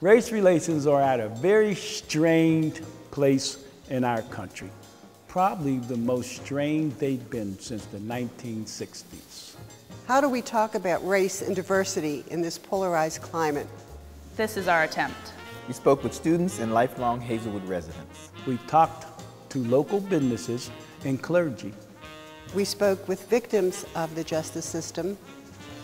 Race relations are at a very strained place in our country. Probably the most strained they've been since the 1960s. How do we talk about race and diversity in this polarized climate? This is our attempt. We spoke with students and lifelong Hazelwood residents. We talked to local businesses and clergy. We spoke with victims of the justice system,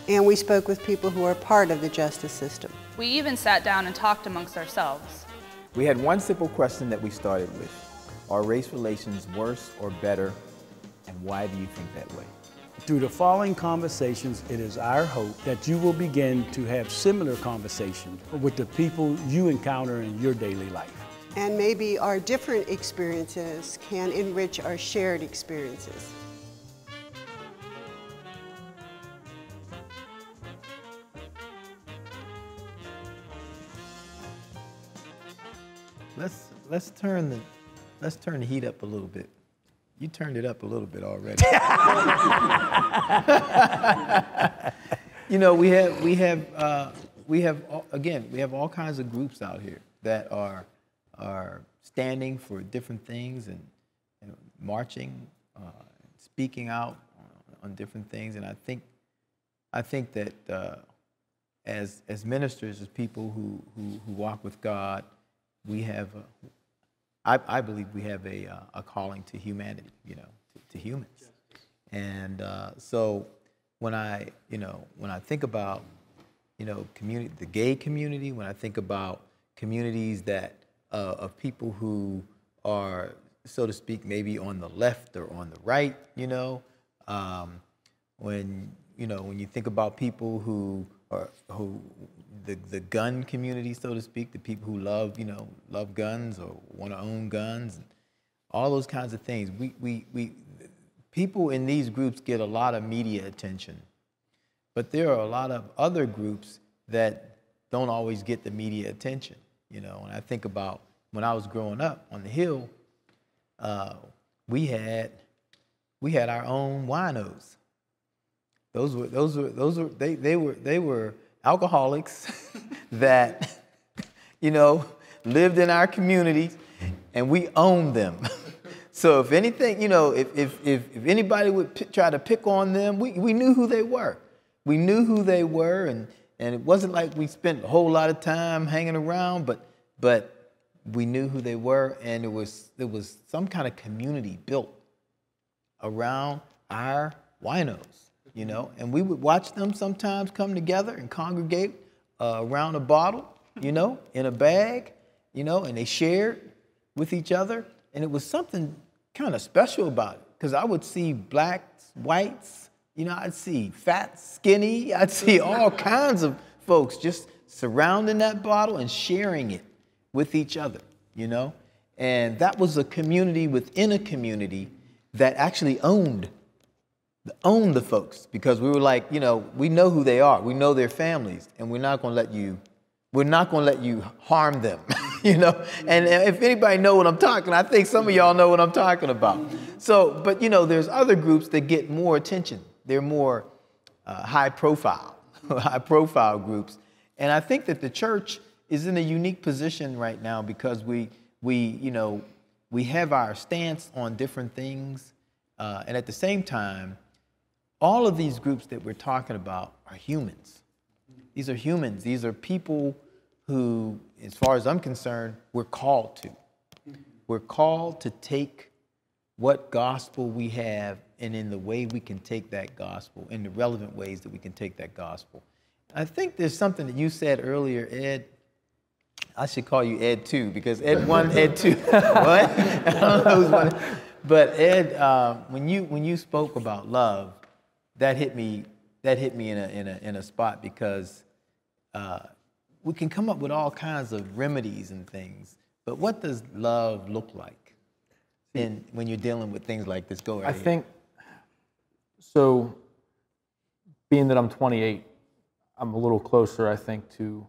and we spoke with people who are part of the justice system. We even sat down and talked amongst ourselves. We had one simple question that we started with. Are race relations worse or better, and why do you think that way? Through the following conversations, it is our hope that you will begin to have similar conversations with the people you encounter in your daily life. And maybe our different experiences can enrich our shared experiences. Let's turn the heat up a little bit. You turned it up a little bit already. You know, we have all kinds of groups out here that are standing for different things and marching, speaking out on different things, and I think that as ministers, as people who walk with God, we have, I believe we have a calling to humanity, you know, to humans. And so when I think about, the gay community, when I think about communities that, of people who are, so to speak, maybe on the left or on the right, when you think about people who the gun community, so to speak, the people who love guns or want to own guns, and all those kinds of things. People in these groups get a lot of media attention, but there are a lot of other groups that don't always get the media attention. And I think about when I was growing up on the Hill, we had our own winos. They were alcoholics that, lived in our communities, and we owned them. So if anything, if anybody would try to pick on them, we knew who they were. We knew who they were, and it wasn't like we spent a whole lot of time hanging around, but we knew who they were, and there was some kind of community built around our winos. And we would watch them sometimes come together and congregate around a bottle, in a bag, and they shared with each other. And it was something kind of special about it, because I would see blacks, whites, I'd see fat, skinny, I'd see all kinds of folks just surrounding that bottle and sharing it with each other, And that was a community within a community that actually owned the folks, because we were like, we know who they are, we know their families, and we're not going to let you harm them, And if anybody know what I'm talking, I think some of y'all know what I'm talking about. So, but there's other groups that get more attention. They're more high profile groups, and I think that the church is in a unique position right now because we have our stance on different things, and at the same time, all of these groups that we're talking about are humans. These are humans. These are people who, as far as I'm concerned, we're called to. We're called to take what gospel we have, and in the way we can take that gospel, in the relevant ways that we can take that gospel. I think there's something that you said earlier, Ed. I should call you Ed 2, because Ed 1, Ed 2. What? I don't know who's one. But Ed, when you spoke about love, that hit me in a spot, because we can come up with all kinds of remedies and things, but what does love look like when you're dealing with things like this? Go right ahead. I think, so being that I'm 28, I'm a little closer, I think, to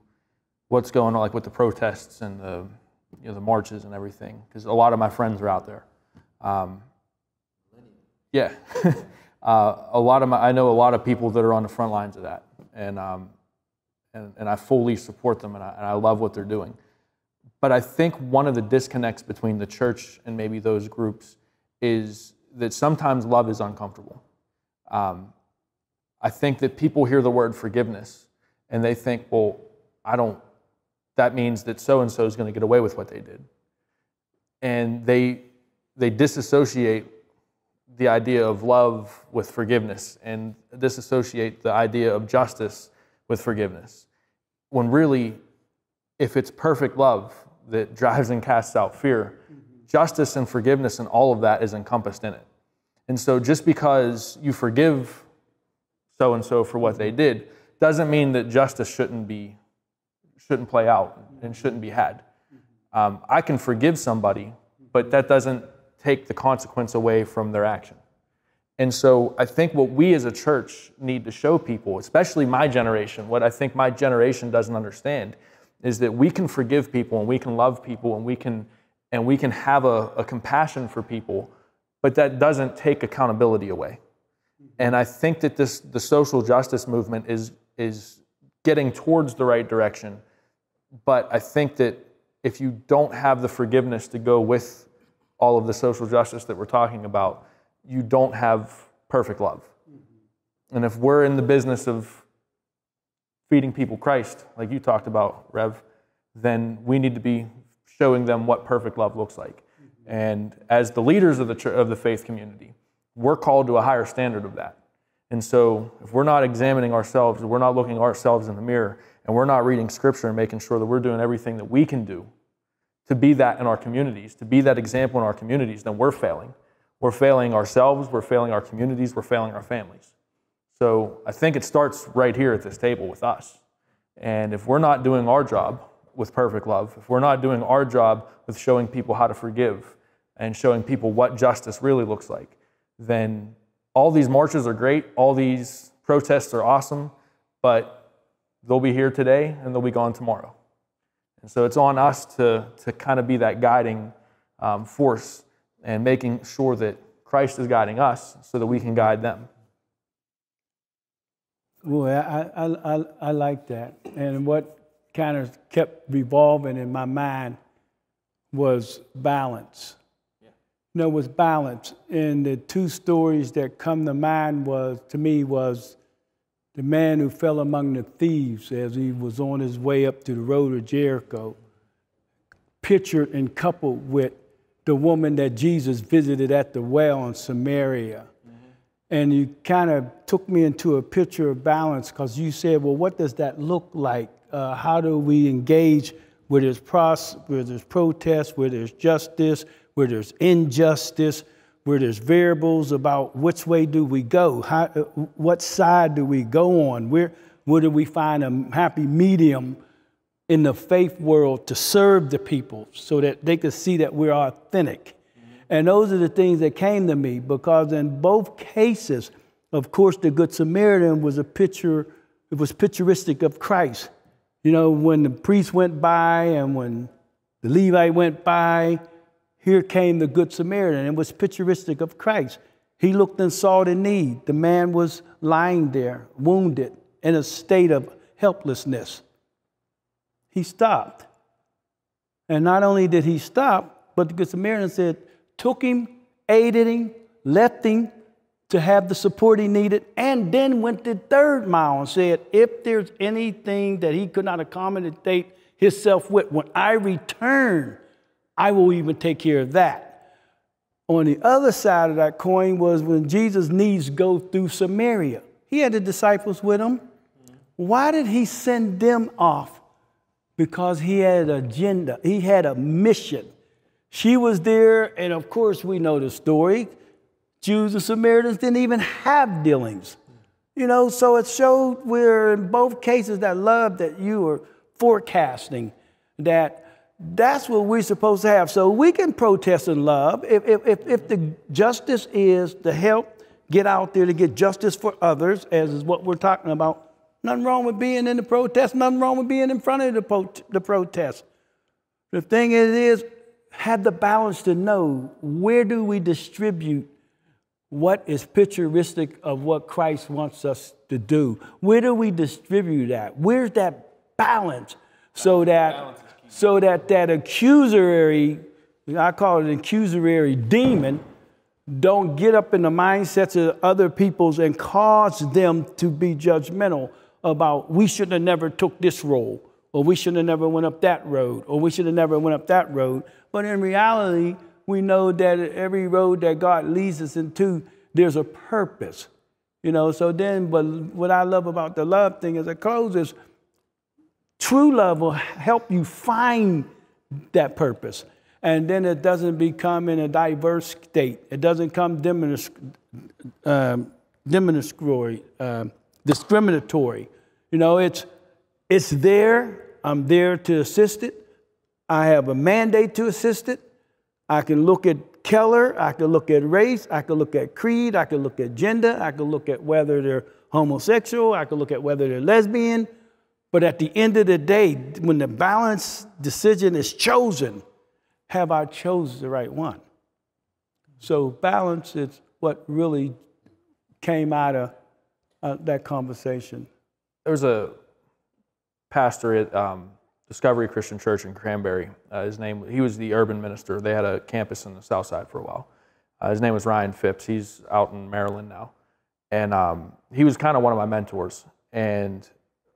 what's going on, like with the protests and the marches and everything, because a lot of my friends are out there. Yeah. I know a lot of people that are on the front lines of that, and and I fully support them, and I love what they're doing. But I think one of the disconnects between the church and maybe those groups is that sometimes love is uncomfortable. I think that people hear the word forgiveness and they think, well, that means that so-and-so is going to get away with what they did. And they disassociate the idea of love with forgiveness and disassociate the idea of justice with forgiveness. When really, if it's perfect love that drives and casts out fear, justice and forgiveness and all of that is encompassed in it. And so just because you forgive so-and-so for what they did doesn't mean that justice shouldn't play out and shouldn't be had. I can forgive somebody, but that doesn't take the consequence away from their action. And so I think what we as a church need to show people, especially my generation, what I think my generation doesn't understand is that we can forgive people and we can love people and we can have a compassion for people, but that doesn't take accountability away. And I think that the social justice movement is getting towards the right direction, but I think that if you don't have the forgiveness to go with all of the social justice that we're talking about, you don't have perfect love. And if we're in the business of feeding people Christ, like you talked about, Rev, then we need to be showing them what perfect love looks like. And as the leaders of the faith community, we're called to a higher standard of that. And so if we're not examining ourselves, we're not looking ourselves in the mirror, and we're not reading Scripture and making sure that we're doing everything that we can do to be that in our communities, to be that example in our communities, then we're failing. We're failing ourselves, we're failing our communities, we're failing our families. So I think it starts right here at this table with us. And if we're not doing our job with perfect love, if we're not doing our job with showing people how to forgive and showing people what justice really looks like, then all these marches are great, all these protests are awesome, but they'll be here today and they'll be gone tomorrow. And so it's on us to kind of be that guiding force and making sure that Christ is guiding us so that we can guide them. Well, I like that. And what kind of kept revolving in my mind was balance. You know, was balance. And the two stories that come to mind was the man who fell among the thieves as he was on his way up to the road of Jericho, pictured and coupled with the woman that Jesus visited at the well in Samaria. And you kind of took me into a picture of balance because you said, well, what does that look like? How do we engage where there's protest, where there's justice, where there's injustice, where there's variables about which way do we go? What side do we go on? Where do we find a happy medium in the faith world to serve the people so that they could see that we're authentic? And those are the things that came to me, because in both cases, of course, the Good Samaritan was picturistic of Christ. You know, when the priest went by and when the Levite went by, here came the Good Samaritan. It was picturistic of Christ. He looked and saw the need. The man was lying there, wounded, in a state of helplessness. He stopped. And not only did he stop, but the Good Samaritan said, took him, aided him, left him to have the support he needed, and then went the third mile and said, if there's anything that he could not accommodate himself with, when I return, I will even take care of that. On the other side of that coin was when Jesus needs to go through Samaria. He had the disciples with him. Why did he send them off? Because he had an agenda. He had a mission. She was there, and of course we know the story. Jews and Samaritans didn't even have dealings. You know, so it showed where in both cases that love that you were forecasting, that's what we're supposed to have. So we can protest in love. If the justice is to help get out there to get justice for others, as is what we're talking about, nothing wrong with being in the protest, nothing wrong with being in front of the protest. The thing is have the balance to know, where do we distribute what is picturistic of what Christ wants us to do? Where do we distribute that? Where's that balance so that that accusatory, I call it an accusatory demon, don't get up in the mindsets of other people's and cause them to be judgmental about we should have never took this role, or we should have never went up that road, or we should have never went up that road. But in reality, we know that every road that God leads us into, there's a purpose, you know. So then, but what I love about the love thing as I close is true love will help you find that purpose. And then it doesn't become in a diverse state. It doesn't come discriminatory. You know, it's there. I'm there to assist it. I have a mandate to assist it. I can look at color, I can look at race, I can look at creed, I can look at gender, I can look at whether they're homosexual, I can look at whether they're lesbian. But at the end of the day, when the balanced decision is chosen, have I chosen the right one? So balance is what really came out of that conversation. There was a pastor at Discovery Christian Church in Cranberry. He was the urban minister. They had a campus in the South Side for a while. His name was Ryan Phipps. He's out in Maryland now. And he was kind of one of my mentors. And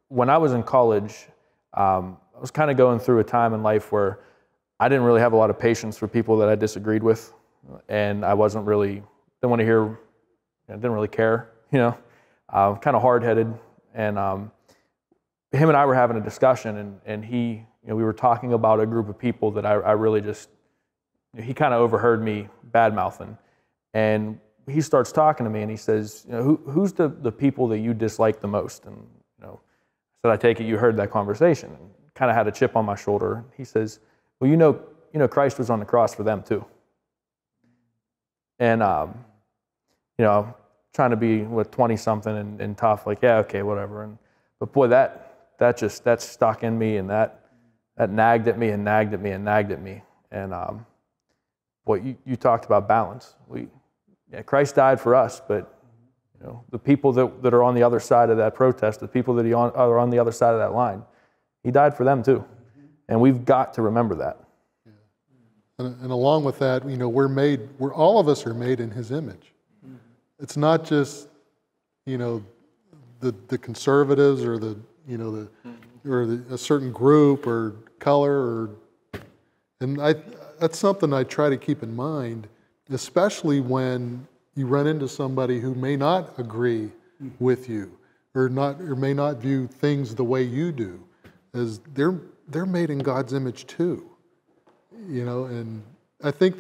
when I was in college, I was kind of going through a time in life where I didn't really have a lot of patience for people that I disagreed with. And I didn't want to hear, didn't really care, you know, kind of hard-headed. And him and I were having a discussion, and he, we were talking about a group of people that I really just, he kind of overheard me bad-mouthing. And he starts talking to me, and he says, who's the people that you dislike the most? And, I said, I take it you heard that conversation. And kind of had a chip on my shoulder. He says, well, Christ was on the cross for them too. And, trying to be, 20-something and tough, like, yeah, okay, whatever. But boy, that stuck in me, and that nagged at me and nagged at me and nagged at me. And boy, you talked about balance. Christ died for us, but the people that are on the other side of that protest, the people that are on the other side of that line, he died for them too. And we've got to remember that. Yeah. And along with that, we're all of us are made in his image. It's not just, the conservatives or a certain group or color, that's something I try to keep in mind, especially when you run into somebody who may not agree with you or may not view things the way you do, as they're made in God's image too, and I think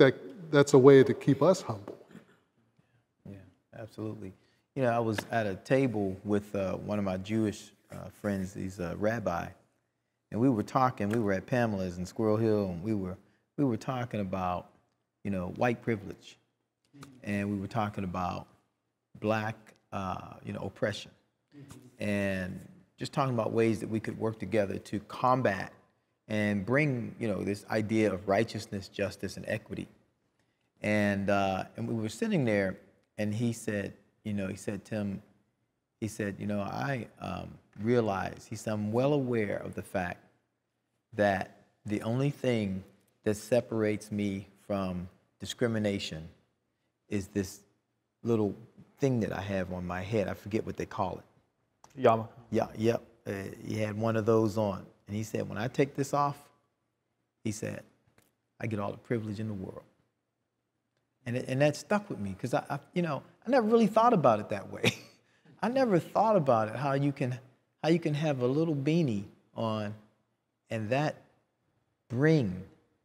that's a way to keep us humble. Yeah, absolutely. I was at a table with one of my Jewish friends. He's a rabbi, and we were talking. We were at Pamela's in Squirrel Hill, and we were talking about white privilege, and we were talking about black oppression, and just talking about ways that we could work together to combat and bring this idea of righteousness, justice, and equity. And we were sitting there, and he said, Tim, he said, I realize, he said, I'm well aware of the fact that the only thing that separates me from discrimination is this little thing that I have on my head. I forget what they call it. Yarmulke. Yeah, yep. He had one of those on. And he said, when I take this off, he said, I get all the privilege in the world. And that stuck with me, because I never really thought about it that way. I never thought about it, how you can have a little beanie on and that bring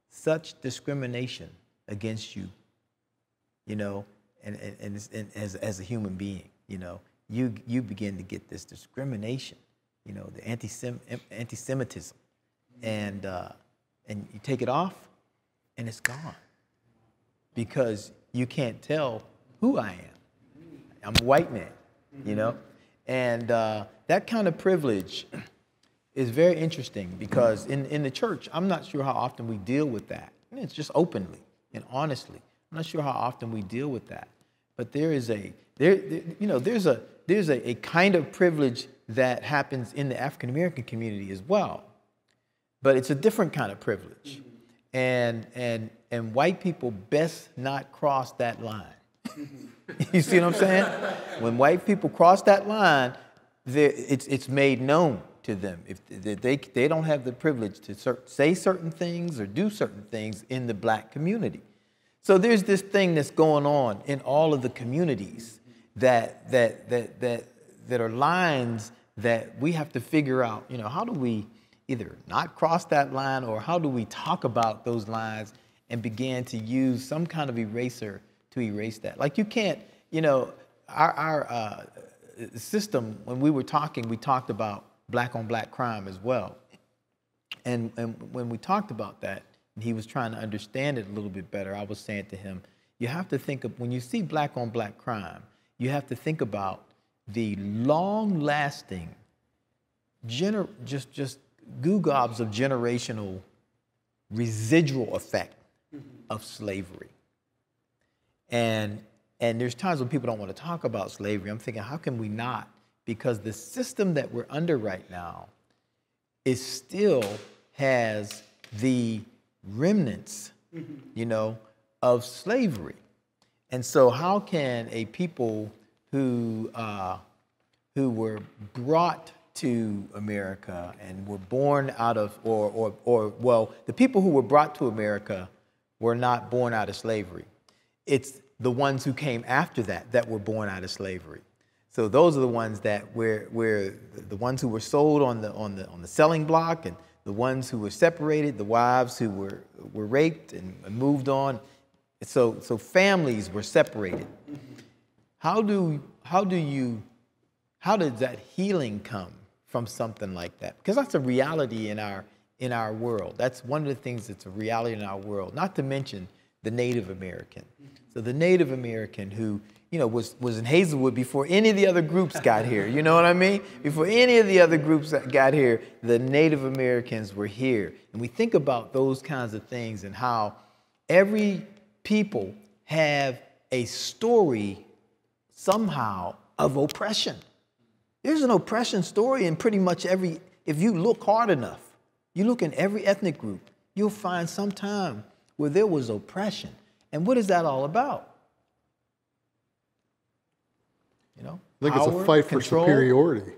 such discrimination against you, and as a human being, you begin to get this discrimination, the anti-Semitism, and you take it off, and it's gone, because you can't tell who I am. I'm a white man, and that kind of privilege is very interesting, because in the church, I'm not sure how often we deal with that. It's just openly and honestly. I'm not sure how often we deal with that. but there's a kind of privilege that happens in the African American community as well, but it's a different kind of privilege, and white people best not cross that line. You see what I'm saying? When white people cross that line, it's made known to them if they don't have the privilege to say certain things or do certain things in the black community. So there's this thing that's going on in all of the communities that are lines that we have to figure out, how do we either not cross that line, or how do we talk about those lines and begin to use some kind of eraser to erase that? Like you can't, our system, when we were talking, we talked about black on black crime as well. And when we talked about that, and he was trying to understand it a little bit better, I was saying to him, you have to think of, when you see black on black crime, you have to think about the long-lasting, just googobs of generational residual effect of slavery. And there's times when people don't want to talk about slavery. I'm thinking, how can we not? Because the system that we're under right now still has the remnants, of slavery. And so how can a people who were brought to America and were born out of, well, the people who were brought to America were not born out of slavery. It's the ones who came after that were born out of slavery. So those are the ones that were the ones who were sold on the selling block, and the ones who were separated, the wives who were raped and moved on. So families were separated. How does that healing come from something like that? Because that's a reality in our world. That's one of the things that's a reality in our world. Not to mention the Native American. So the Native American who was in Hazelwood before any of the other groups got here. You know what I mean? Before any of the other groups that got here, the Native Americans were here. And we think about those kinds of things and how every people have a story somehow of oppression. There's an oppression story in pretty much if you look hard enough, you look in every ethnic group, you'll find some time where there was oppression. And what is that all about? I think it's a fight for superiority.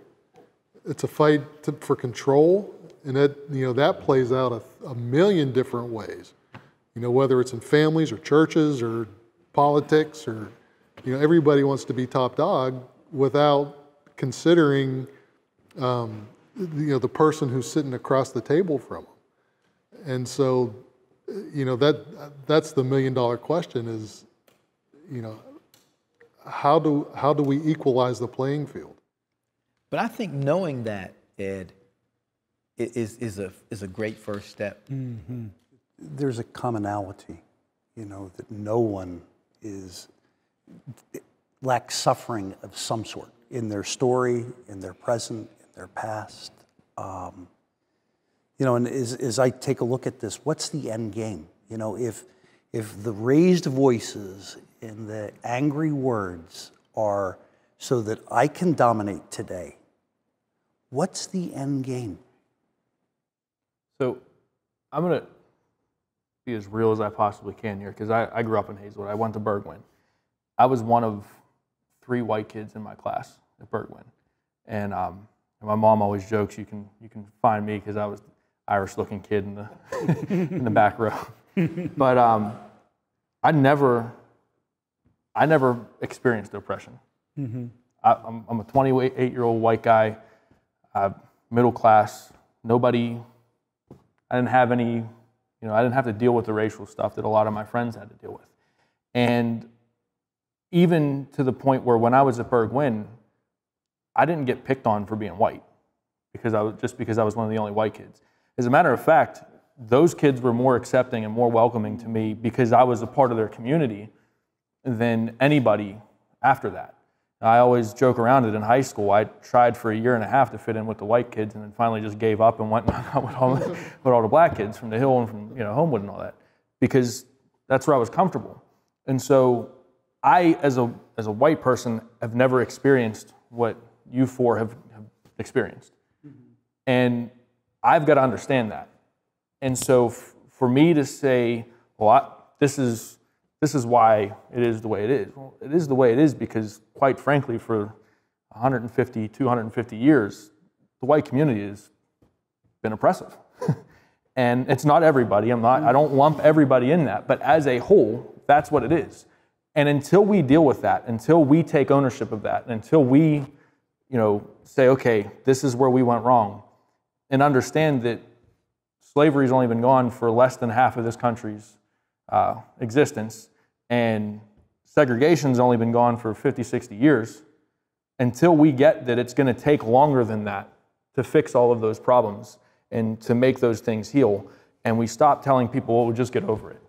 It's a fight for control, and that plays out a million different ways. Whether it's in families or churches or politics, or everybody wants to be top dog without considering the person who's sitting across the table from them. And so that's the $1 million question is how do we equalize the playing field? But I think knowing that, Ed, is a great first step. Mm-hmm. There's a commonality, that no one lacks suffering of some sort in their story, in their present, in their past. And as I take a look at this, what's the end game? If the raised voices and the angry words are so that I can dominate today, what's the end game? So I'm going to be as real as I possibly can here, because I grew up in Hazelwood. I went to Bergwin. I was one of 3 white kids in my class at Bergwin. And my mom always jokes, you can find me because I was the Irish-looking kid in the in the back row. But I never experienced oppression. Mm-hmm. I'm a 28-year-old white guy, middle class. I didn't have any, I didn't have to deal with the racial stuff that a lot of my friends had to deal with. And even to the point where when I was at Bergwin, I didn't get picked on for being white because I was one of the only white kids. As a matter of fact, those kids were more accepting and more welcoming to me because I was a part of their community than anybody after that. I always joke around it in high school. I tried for 1.5 years to fit in with the white kids, and then finally just gave up and went and hung out with all the black kids from the Hill and from Homewood and all that, because that's where I was comfortable. And so I, as a white person, have never experienced what you four have experienced. And I've got to understand that. And so for me to say, well, this is why it is the way it is. Well, it is the way it is because, quite frankly, for 150, 250 years, the white community has been oppressive. And it's not everybody. I don't lump everybody in that. But as a whole, that's what it is. And until we deal with that, until we take ownership of that, until we, say, okay, this is where we went wrong, and understand that slavery's only been gone for less than half of this country's existence, and segregation's only been gone for 50, 60 years, until we get that it's going to take longer than that to fix all of those problems and to make those things heal, and we stop telling people, well, we'll just get over it.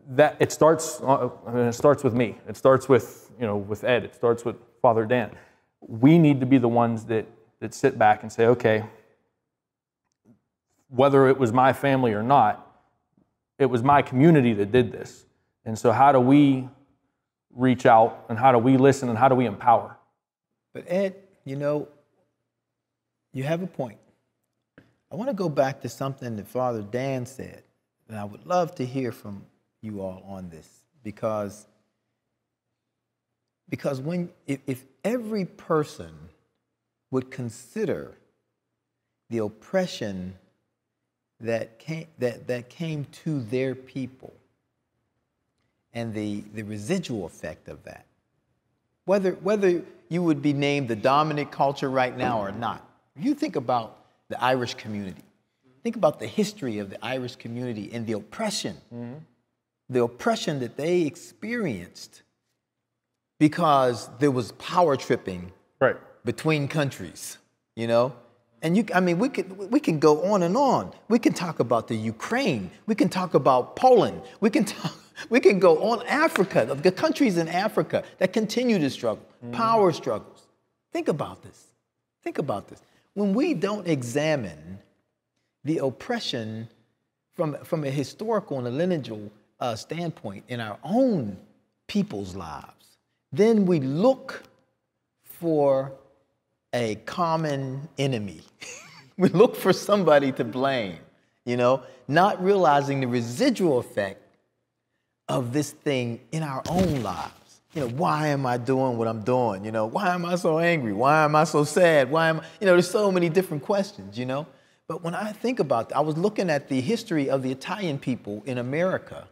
That it starts with me. It starts with with Ed. It starts with Father Dan. We need to be the ones that sit back and say, okay, whether it was my family or not, it was my community that did this. And so how do we reach out, and how do we listen, and how do we empower? But Ed, you have a point. I want to go back to something that Father Dan said, and I would love to hear from you all on this, because if every person would consider the oppression that came to their people and the residual effect of that, whether you would be named the dominant culture right now or not, if you think about the Irish community, think about the history of the Irish community and the oppression. Mm-hmm. The oppression that they experienced because there was power tripping between countries, And we can go on and on. We can talk about the Ukraine. We can talk about Poland. We can go on Africa, the countries in Africa that continue to struggle, power struggles. Think about this. When we don't examine the oppression from a historical and a lineal standpoint in our own people's lives, then we look for a common enemy. We look for somebody to blame, not realizing the residual effect of this thing in our own lives. Why am I doing what I'm doing? Why am I so angry? Why am I so sad? There's so many different questions, But when I think about that, I was looking at the history of the Italian people in America.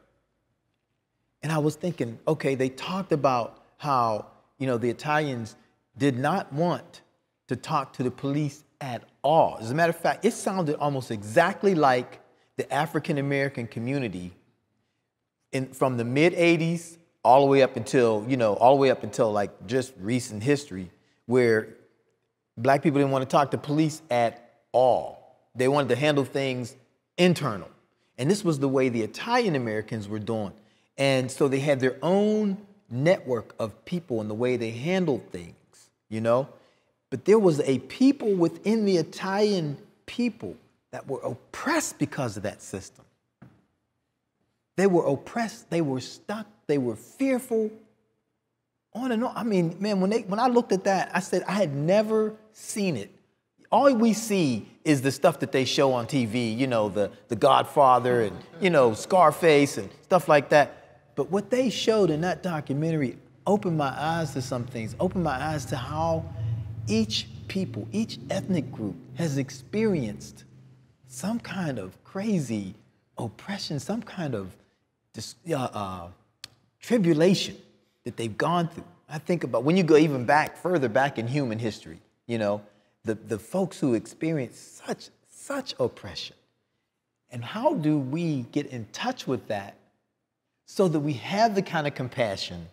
And I was thinking, okay, they talked about how, the Italians did not want to talk to the police at all. As a matter of fact, it sounded almost exactly like the African-American community from the mid-'80s all the way up until like just recent history, where black people didn't want to talk to police at all. They wanted to handle things internal. And this was the way the Italian Americans were doing. And so they had their own network of people and the way they handled things, But there was a people within the Italian people that were oppressed because of that system. They were oppressed, they were stuck, they were fearful, on and on. I mean, man, when I looked at that, I said I had never seen it. All we see is the stuff that they show on TV, the Godfather and, Scarface and stuff like that. But what they showed in that documentary opened my eyes to some things, opened my eyes to how each people, each ethnic group has experienced some kind of crazy oppression, some kind of tribulation that they've gone through. I think about when you go even further back in human history, the folks who experienced such oppression. And how do we get in touch with that so that we have the kind of compassion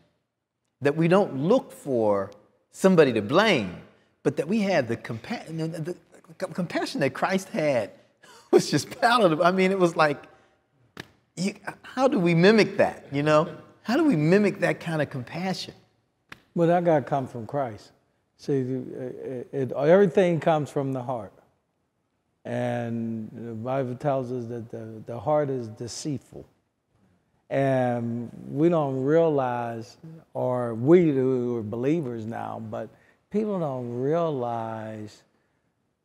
that we don't look for somebody to blame, but that we have the compassion that Christ had was just palatable. I mean, it was like, how do we mimic that, How do we mimic that kind of compassion? Well, that got to come from Christ. See, everything comes from the heart. And the Bible tells us that the heart is deceitful. And we don't realize, or we who are believers now, but people don't realize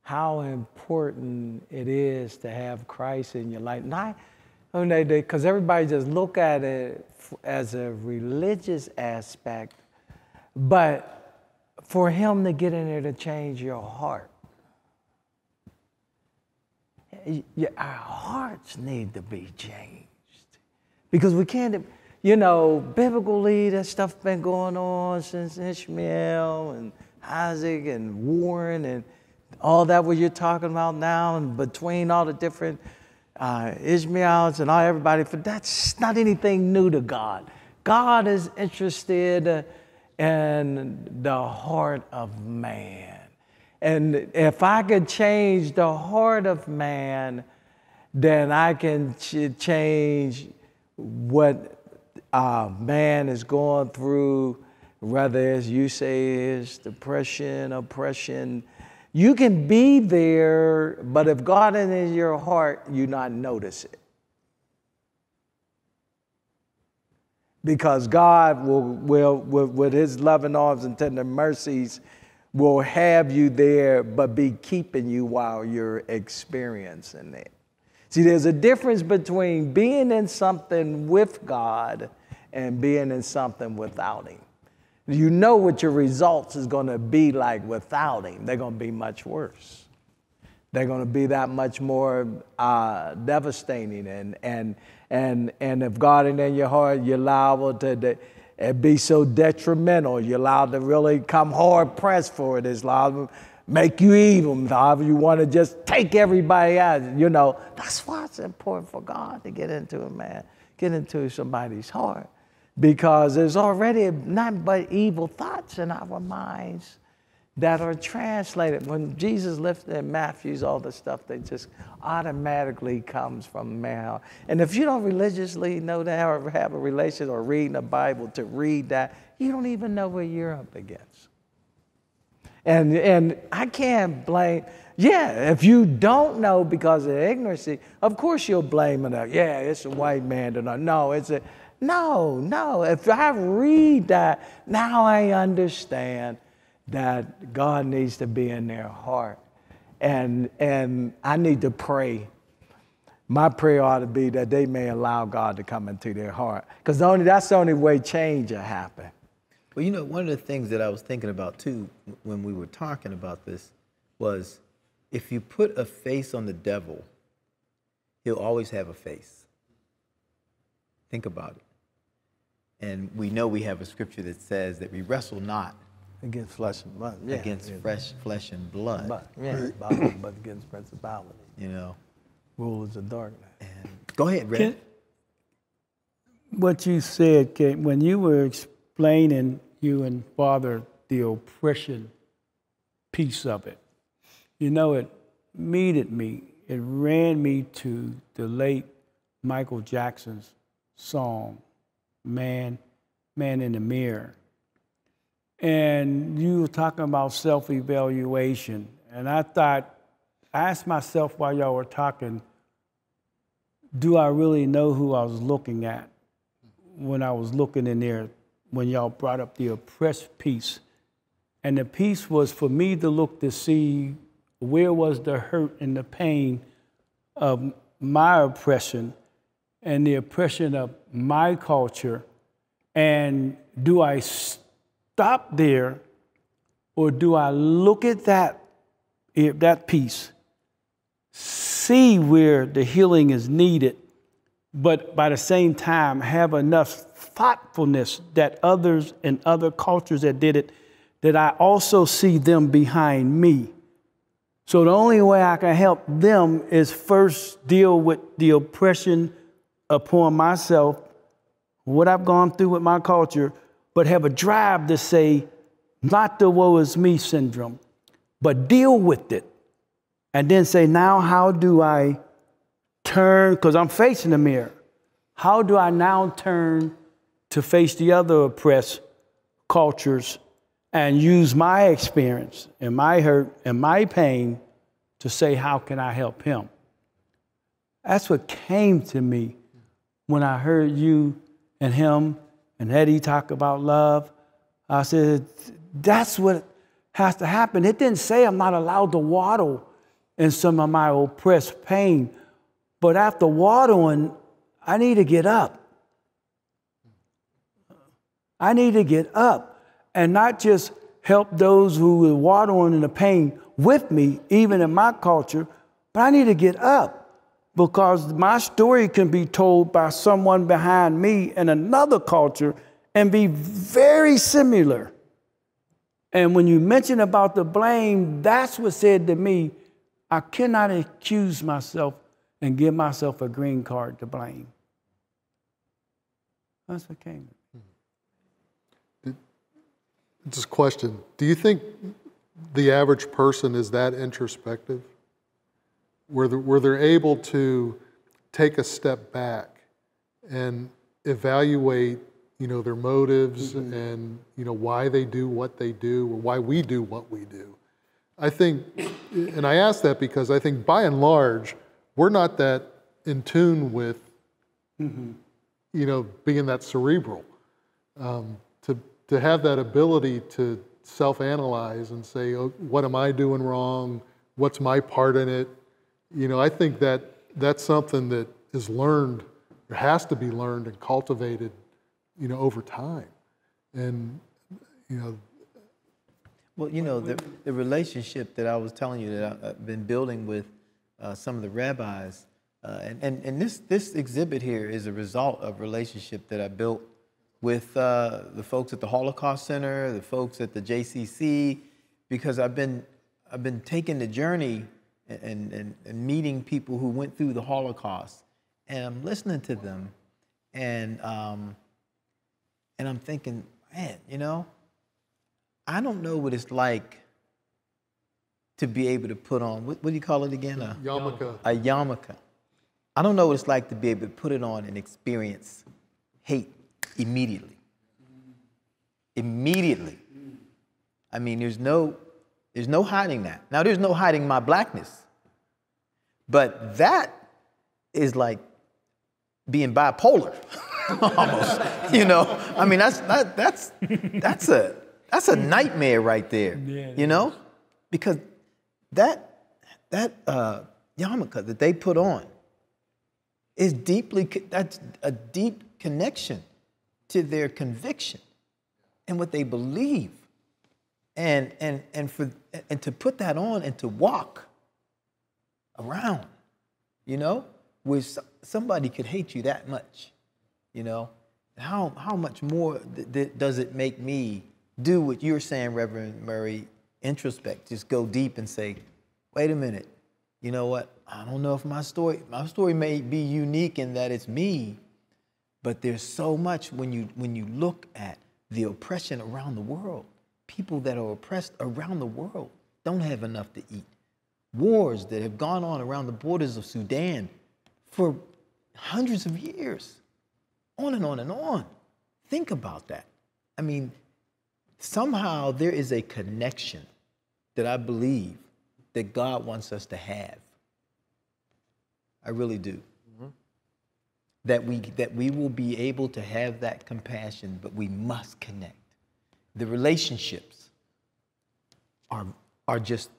how important it is to have Christ in your life. Not only because everybody just look at it as a religious aspect, but for him to get in there to change your heart. Our hearts need to be changed. Because we can't, biblically, that stuff been going on since Ishmael and Isaac and Warren and all that what you're talking about now, and between all the different Ishmaelites and everybody, but that's not anything new to God. God is interested in the heart of man. And if I could change the heart of man, then I can change what man is going through, whether as you say is depression, oppression. You can be there, but if God is in your heart, you not notice it. Because God will with his loving arms and tender mercies, will have you there, but be keeping you while you're experiencing it. See, there's a difference between being in something with God and being in something without him. You know what your results is going to be like without him. They're going to be much worse. They're going to be that much more devastating. And if God is in your heart, you're liable to be so detrimental. You're allowed to really come hard pressed for it. It's allowed to make you evil. However you want to just take everybody out. That's why it's important for God to get into get into somebody's heart. Because there's already nothing but evil thoughts in our minds that are translated. When Jesus lifted in Matthew's, all the stuff that just automatically comes from man. And if you don't religiously know that or have a relation or reading the Bible to read that, you don't even know what you're up against. And I can't blame, if you don't know because of ignorance, of course you'll blame it. It's a white man. No. If I read that, now I understand that God needs to be in their heart. And I need to pray. My prayer ought to be that they may allow God to come into their heart. Because that's the only way change will happen. Well, one of the things that I was thinking about, too, when we were talking about this was if you put a face on the devil, he'll always have a face. Think about it. And we know we have a scripture that says that we wrestle not against flesh and blood. Against flesh and blood. But against principalities. Rulers of darkness. And go ahead, Red. What you said, when you were explaining, you and Father, the oppression piece of it, it meted me. It ran me to the late Michael Jackson's song, Man in the Mirror. And you were talking about self-evaluation. And I asked myself while y'all were talking, do I really know who I was looking at when I was looking in there when y'all brought up the oppressed piece? And the piece was for me to look to see where was the hurt and the pain of my oppression and the oppression of my culture. And do I stop there, or do I look at that piece, see where the healing is needed, but by the same time have enough thoughtfulness that others in other cultures that did it, that I also see them behind me. So the only way I can help them is first deal with the oppression upon myself, what I've gone through with my culture, but have a drive to say, not the woe is me syndrome, but deal with it. And then say, now how do I turn, because I'm facing the mirror, how do I now turn to face the other oppressed cultures and use my experience and my hurt and my pain to say, how can I help him? That's what came to me when I heard you and him and Eddie talk about love, I said, that's what has to happen. It didn't say I'm not allowed to waddle in some of my oppressed pain, but after waddling, I need to get up. I need to get up and not just help those who are waddling in the pain with me, even in my culture, but I need to get up because my story can be told by someone behind me in another culture and be very similar. And when you mention about the blame, that's what said to me, I cannot accuse myself and give myself a green card to blame. That's what came. Just a question. Do you think the average person is that introspective? Where they're able to take a step back and evaluate, their motives and, why they do what they do or why we do what we do. I think, and I ask that because I think by and large, we're not that in tune with, being that cerebral. To have that ability to self-analyze and say, oh, what am I doing wrong? What's my part in it? I think that that's something that is learned, or has to be learned and cultivated, over time. And, Well, the relationship that I was telling you that I've been building with some of the rabbis, and this exhibit here is a result of a relationship that I built with the folks at the Holocaust Center, the folks at the JCC, because I've been taking the journey and meeting people who went through the Holocaust, and I'm listening to them, and I'm thinking, man, I don't know what it's like to be able to put on, what do you call it again? yarmulke. A yarmulke. I don't know what it's like to be able to put it on and experience hate immediately. Immediately. I mean, there's no hiding that. Now, there's no hiding my blackness. But that is like being bipolar, almost. I mean, that's a nightmare right there. Because that yarmulke that they put on is that's a deep connection to their conviction and what they believe, and to put that on and to walk around, where somebody could hate you that much, how much more does it make me do what you're saying, Reverend Murray, introspect, just go deep and say, wait a minute, you know what? I don't know if my story may be unique in that it's me, but there's so much when you look at the oppression around the world. People that are oppressed around the world don't have enough to eat. Wars that have gone on around the borders of Sudan for hundreds of years, on and on and on. Think about that. I mean, somehow there is a connection that I believe that God wants us to have. I really do. That we will be able to have that compassion, but we must connect. The relationships are just,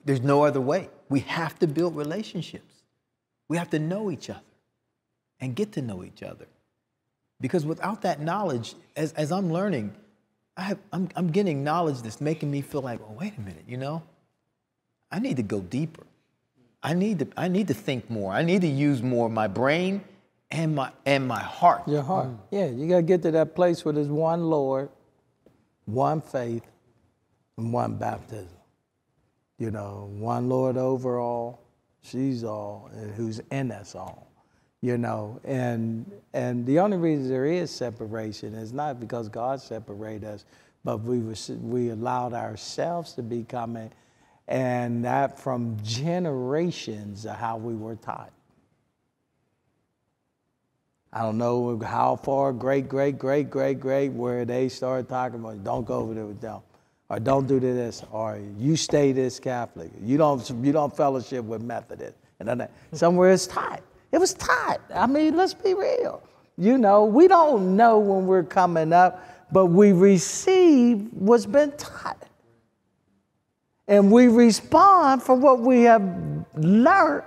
there's no other way. We have to build relationships. We have to know each other and get to know each other. Because without that knowledge, as I'm learning, I'm getting knowledge that's making me feel like, oh, wait a minute, I need to go deeper. I need to think more. I need to use more of my brain and my heart. Your heart. Yeah, you got to get to that place where there's one Lord, one faith, and one baptism. One Lord over all, she's all, and who's in us all. And the only reason there is separation is not because God separated us, but we allowed ourselves to become it. And that from generations of how we were taught. I don't know how far, great, where they started talking about, don't go over there with them, or don't do this, or you stay this Catholic, you don't fellowship with Methodist, and then somewhere it's taught. It was taught. I mean, let's be real. You know, we don't know when we're coming up, but we receive what's been taught. And we respond for what we have learned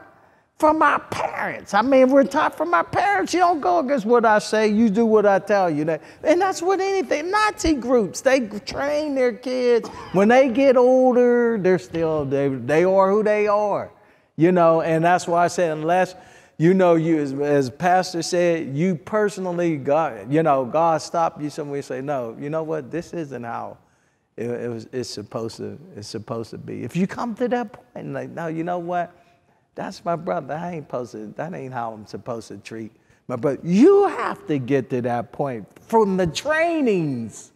from our parents. I mean, we're taught from our parents. You don't go against what I say, you do what I tell you. And that's what anything, Nazi groups, they train their kids. When they get older, they are who they are. You know, and that's why I said, unless, you know, you, as Pastor said, you personally, God stopped you somewhere and say, no, you know what, this isn't how it's supposed to be. If you come to that point, like, no, you know what? That's my brother. That ain't how I'm supposed to treat my brother. You have to get to that point from the trainings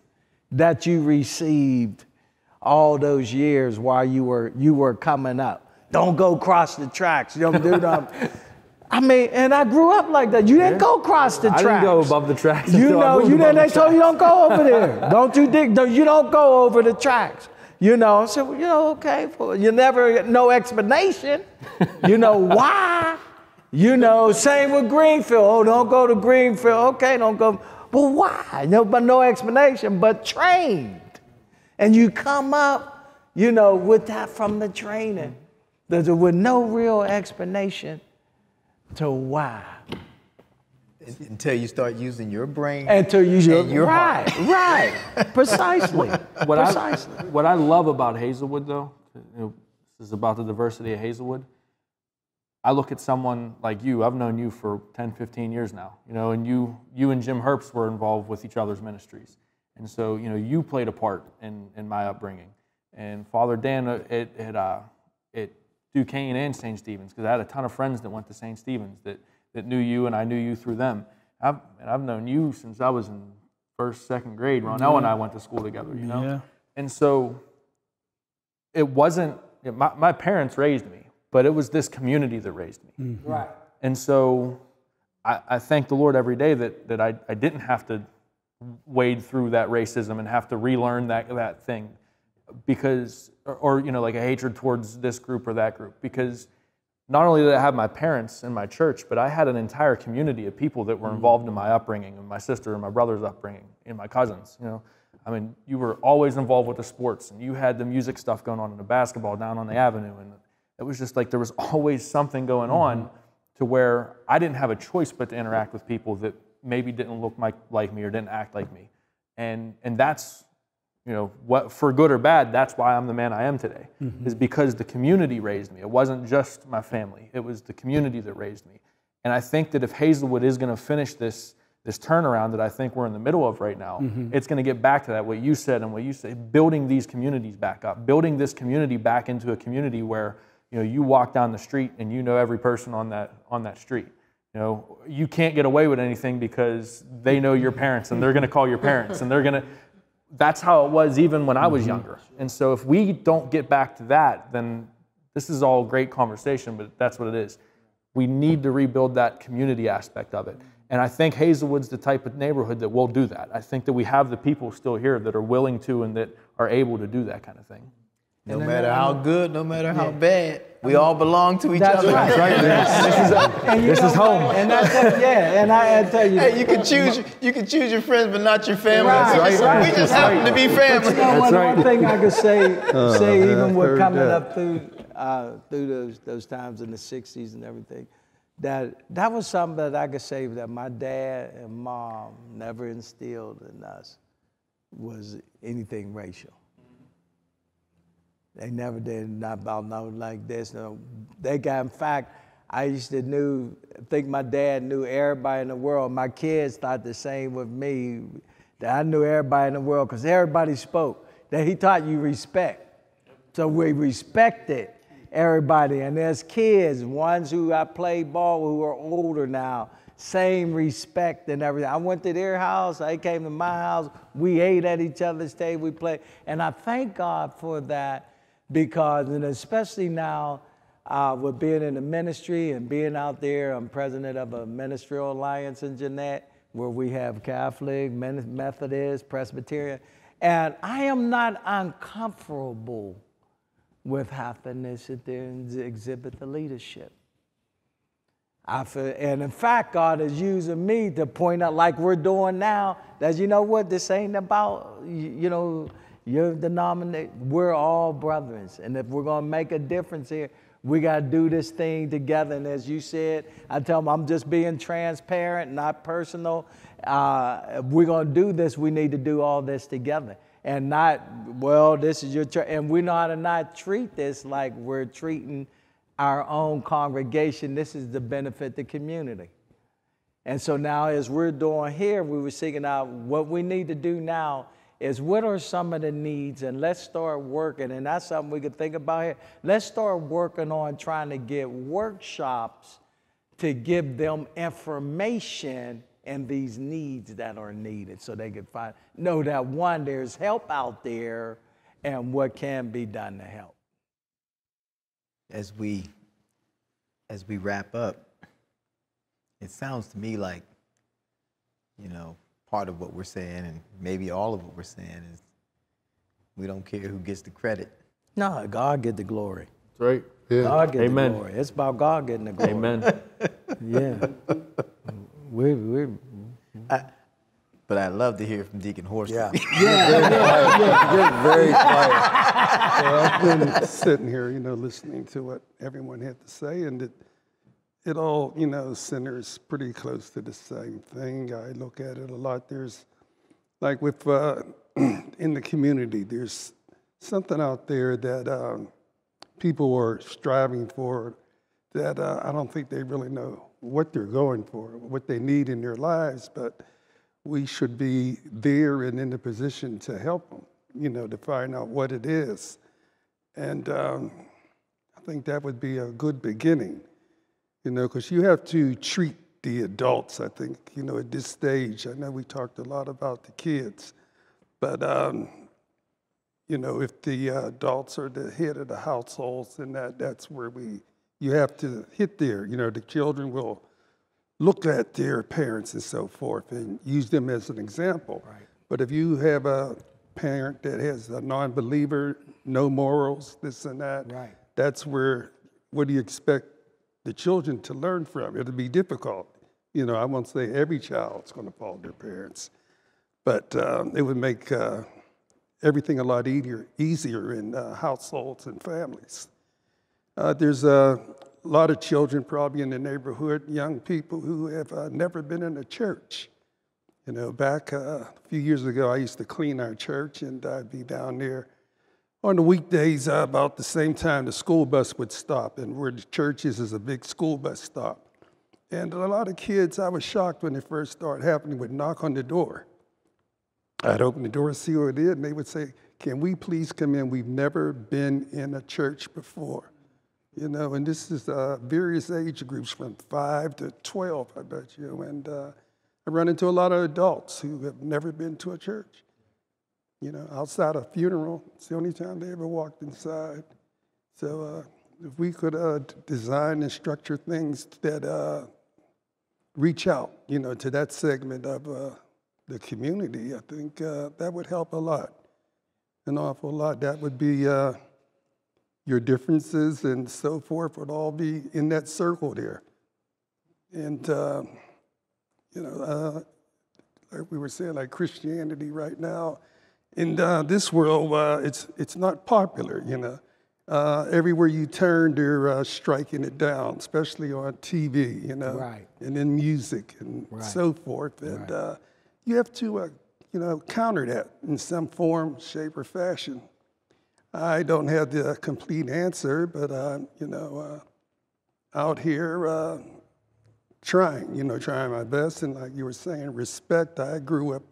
that you received all those years while you were coming up. Don't go cross the tracks. You don't do that. I mean, and I grew up like that. You didn't go cross the tracks. I didn't go above the tracks. You know, they told you don't go over there. Don't you dig? You don't go over the tracks. You know, so, you know, okay, you never, no explanation. You know, why? You know, same with Greenfield. Oh, don't go to Greenfield. Okay, don't go. Well, why? No, but no explanation, but trained. And you come up, you know, with that from the training. With no real explanation to why. Until you start using your brain. Until you use your heart. Right, precisely. What I love about Hazelwood, though, you know, this is about the diversity of Hazelwood. I look at someone like you. I've known you for 10, 15 years now, you know, and you and Jim Herbst were involved with each other's ministries. And so, you know, you played a part in my upbringing. And Father Dan at Duquesne and St. Stephen's, because I had a ton of friends that went to St. Stephen's that knew you, and I knew you through them. I've known you since I was in first, second grade. Ronell and I went to school together, you know? Yeah. And so it wasn't, my parents raised me, but it was this community that raised me. Mm-hmm. Right. And so I thank the Lord every day that I didn't have to wade through that racism and have to relearn that thing because, or you know, like a hatred towards this group or that group, because not only did I have my parents in my church, but I had an entire community of people that were involved in my upbringing, and my sister and my brother's upbringing, and my cousins. You know, I mean, you were always involved with the sports, and you had the music stuff going on in the basketball down on the avenue, and it was just like there was always something going on to where I didn't have a choice but to interact with people that maybe didn't look like me or didn't act like me, and that's, you know, what, for good or bad, that's why I'm the man I am today, is because the community raised me. It wasn't just my family. It was the community that raised me. And I think that if Hazelwood is going to finish this turnaround that I think we're in the middle of right now, it's going to get back to that, what you said and what you say, building these communities back up, building this community back into a community where, you know, you walk down the street and you know every person on that street. You know, you can't get away with anything because they know your parents and they're going to call your parents and they're going to. That's how it was even when I was younger. And so if we don't get back to that, then this is all great conversation, but that's what it is. We need to rebuild that community aspect of it. And I think Hazelwood's the type of neighborhood that will do that. I think that we have the people still here that are willing to and that are able to do that kind of thing. No matter how good, no matter how bad, we all belong to each other. That's right. This is home. And that's it, yeah. And I tell you, hey, you can choose your friends, but not your family. Right. We just happen to be family. But you know, one thing I could say even with coming up through those times in the '60s and everything, that was something that I could say that my dad and mom never instilled in us was anything racial. They never did, not about nothing like this. No, they got, in fact, I used to think my dad knew everybody in the world. My kids thought the same with me, that I knew everybody in the world because everybody spoke. That he taught you respect. So we respected everybody. And there's kids, ones who I played ball who are older now, same respect and everything. I went to their house, they came to my house, we ate at each other's table, we played. And I thank God for that. Because, and especially now with being in the ministry and being out there, I'm president of a ministerial alliance in Jeanette, where we have Catholic, Methodist, Presbyterian, and I am not uncomfortable with having to sit there and exhibit the leadership. I feel, and in fact, God is using me to point out, like we're doing now, that you know what, this ain't about, you know, your denomination. We're all brothers. And if we're going to make a difference here, we got to do this thing together. And as you said, I tell them I'm just being transparent, not personal. If we're going to do this, we need to do all this together. And not, well, this is your church. And we know how to not treat this like we're treating our own congregation. This is to benefit the community. And so now as we're doing here, we were seeking out what we need to do now is what are some of the needs, and let's start working. And that's something we could think about here. Let's start working on trying to get workshops to give them information and these needs that are needed so they can know that one, there's help out there and what can be done to help. As we wrap up, it sounds to me like, you know, part of what we're saying, and maybe all of what we're saying, is we don't care who gets the credit. No, God get the glory. That's right. Yeah. God get Amen. the glory. It's about God getting the glory. Amen. Yeah. But I'd love to hear from Deacon Horsley. Yeah. You're very quiet. Well, I've been sitting here, you know, listening to what everyone had to say, and it all, you know, centers pretty close to the same thing. I look at it a lot. There's, like with, in the community, there's something out there that people are striving for that I don't think they really know what they're going for, what they need in their lives, but we should be there and in the position to help them, you know, to find out what it is. And I think that would be a good beginning, you know, because you have to treat the adults, I think, you know, at this stage. I know we talked a lot about the kids, but, you know, if the adults are the head of the households, then that's where you have to hit there. You know, the children will look at their parents and so forth and use them as an example. Right. But if you have a parent that has a non-believer, no morals, this and that, Right. that's where, what do you expect the children to learn from? It'll be difficult. You know, I won't say every child's going to follow their parents, but it would make everything a lot easier in households and families. There's a lot of children probably in the neighborhood, young people who have never been in a church. You know, back a few years ago, I used to clean our church, and I'd be down there on the weekdays about the same time the school bus would stop, and where the church is a big school bus stop. And a lot of kids, I was shocked when it first started happening, would knock on the door. I'd open the door, see what it is, and they would say, "Can we please come in? We've never been in a church before." You know, and this is various age groups from 5 to 12, I bet you. And I run into a lot of adults who have never been to a church. You know, outside a funeral, it's the only time they ever walked inside. So if we could design and structure things that reach out, you know, to that segment of the community, I think that would help a lot, an awful lot. That would be your differences and so forth would all be in that circle there. And, you know, like we were saying, like Christianity right now, in this world, it's not popular, you know. Everywhere you turn, they're striking it down, especially on TV, you know, Right. and in music and Right. so forth. And you have to, you know, counter that in some form, shape, or fashion. I don't have the complete answer, but you know, out here trying my best. And like you were saying, respect. I grew up.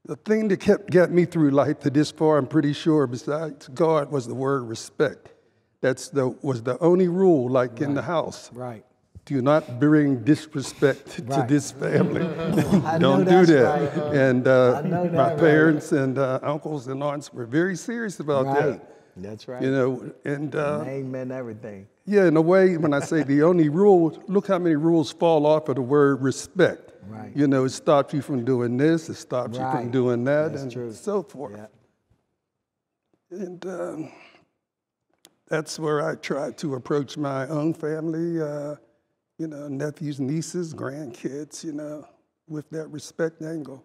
The thing that got me through life to this far, I'm pretty sure, besides God, was the word respect. Was the only rule, like in the house. Right. Do not bring disrespect to Right. this family. I Don't know do that's that. right. And know my that, parents and uncles and aunts were very serious about Right. that. That's right. You know, and Name and everything. yeah, in a way, when I say the only rule, look how many rules fall off of the word respect. Right. You know, it stops you from doing this, it stops you Right. from doing that, That's and true. so forth. Yeah. And that's where I try to approach my own family. you know, nephews, nieces, grandkids, you know, with that respect angle.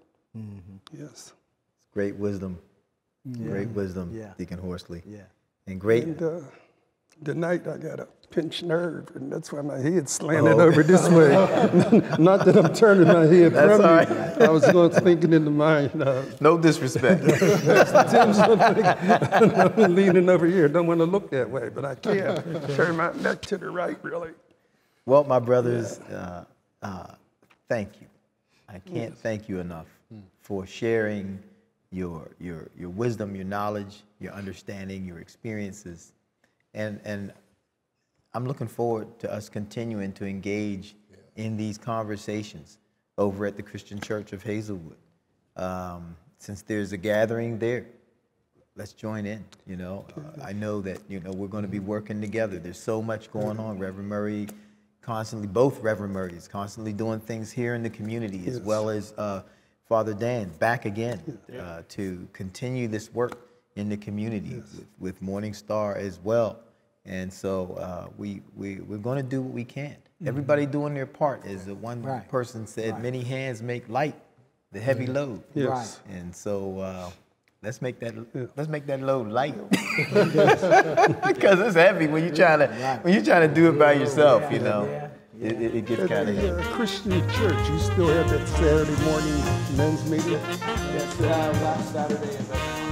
Yes. Great wisdom. Great wisdom, Deacon Horsley. Yeah. And great. And tonight I got a pinched nerve, and that's why my head's slanted over this way. Not that I'm turning my head That's from all you. right. I was going thinking in the mind. No disrespect. I'm leaning over here. Don't want to look that way, but I can't turn my neck to the right, really. Well, my brothers, thank you. I can't thank you enough for sharing your wisdom, your knowledge, your understanding, your experiences. And I'm looking forward to us continuing to engage in these conversations over at the Christian Church of Hazelwood. Since there's a gathering there, let's join in, you know. I know that, you know, we're going to be working together. There's so much going on. Reverend Murray constantly, both Reverend Murrays, constantly doing things here in the community, as well as Father Dan, back again to continue this work in the community with Morning Star as well. And so we're going to do what we can. Everybody doing their part. As one person said, many hands make light the heavy load. Yes. And so let's make that load light, because it's heavy when you're trying to do it by yourself. You know, it gets kind of heavy. Christian church, you still have that Saturday morning men's meeting? Yes, last Saturday.